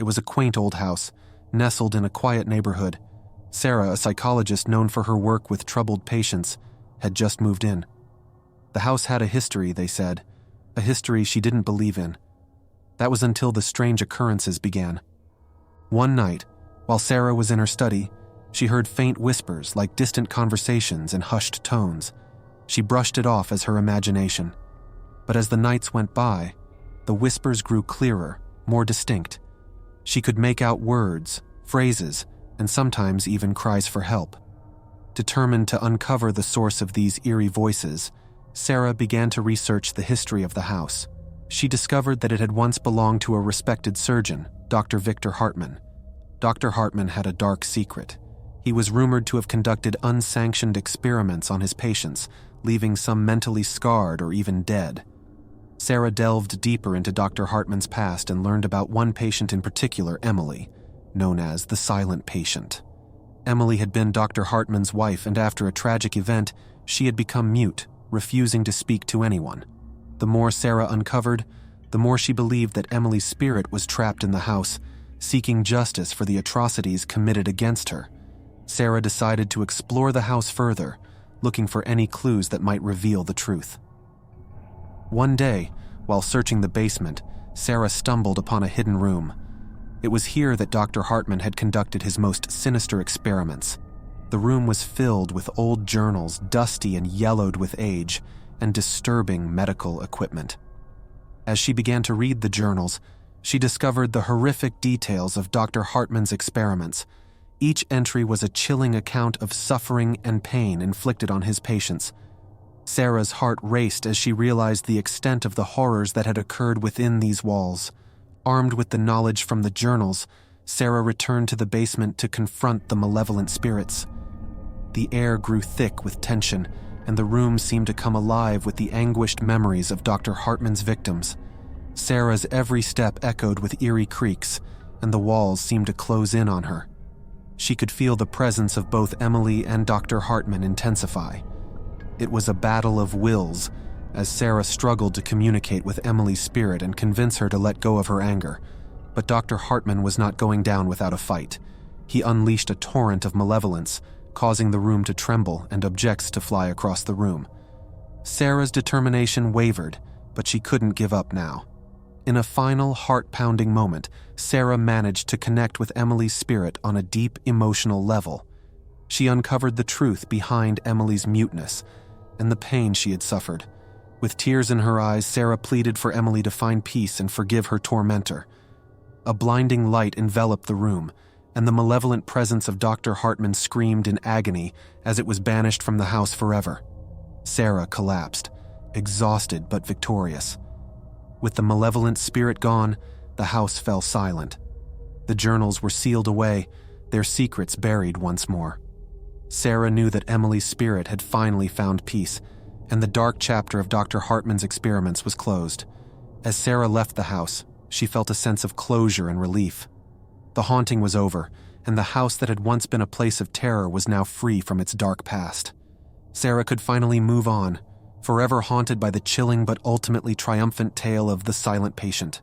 It was a quaint old house, nestled in a quiet neighborhood. Sarah, a psychologist known for her work with troubled patients, had just moved in. The house had a history, they said, a history she didn't believe in. That was until the strange occurrences began. One night, while Sarah was in her study, she heard faint whispers like distant conversations in hushed tones. She brushed it off as her imagination. But as the nights went by, the whispers grew clearer, more distinct. She could make out words, phrases, and sometimes even cries for help. Determined to uncover the source of these eerie voices, Sarah began to research the history of the house. She discovered that it had once belonged to a respected surgeon, Dr. Victor Hartman. Dr. Hartman had a dark secret. He was rumored to have conducted unsanctioned experiments on his patients, leaving some mentally scarred or even dead. Sarah delved deeper into Dr. Hartman's past and learned about one patient in particular, Emily, known as the silent patient. Emily had been Dr. Hartman's wife, and after a tragic event, she had become mute, refusing to speak to anyone. The more Sarah uncovered, the more she believed that Emily's spirit was trapped in the house, seeking justice for the atrocities committed against her. Sarah decided to explore the house further, looking for any clues that might reveal the truth. One day, while searching the basement, Sarah stumbled upon a hidden room. It was here that Dr. Hartman had conducted his most sinister experiments. The room was filled with old journals, dusty and yellowed with age, and disturbing medical equipment. As she began to read the journals, she discovered the horrific details of Dr. Hartman's experiments. Each entry was a chilling account of suffering and pain inflicted on his patients. Sarah's heart raced as she realized the extent of the horrors that had occurred within these walls. Armed with the knowledge from the journals, Sarah returned to the basement to confront the malevolent spirits. The air grew thick with tension, and the room seemed to come alive with the anguished memories of Dr. Hartman's victims. Sarah's every step echoed with eerie creaks, and the walls seemed to close in on her. She could feel the presence of both Emily and Dr. Hartman intensify. It was a battle of wills, as Sarah struggled to communicate with Emily's spirit and convince her to let go of her anger. But Dr. Hartman was not going down without a fight. He unleashed a torrent of malevolence, causing the room to tremble and objects to fly across the room. Sarah's determination wavered, but she couldn't give up now. In a final, heart-pounding moment, Sarah managed to connect with Emily's spirit on a deep emotional level. She uncovered the truth behind Emily's muteness and the pain she had suffered. With tears in her eyes, Sarah pleaded for Emily to find peace and forgive her tormentor. A blinding light enveloped the room, and the malevolent presence of Dr. Hartman screamed in agony as it was banished from the house forever. Sarah collapsed, exhausted but victorious. With the malevolent spirit gone, the house fell silent. The journals were sealed away, their secrets buried once more. Sarah knew that Emily's spirit had finally found peace, and the dark chapter of Dr. Hartman's experiments was closed. As Sarah left the house, she felt a sense of closure and relief. The haunting was over, and the house that had once been a place of terror was now free from its dark past. Sarah could finally move on, forever haunted by the chilling but ultimately triumphant tale of the silent patient.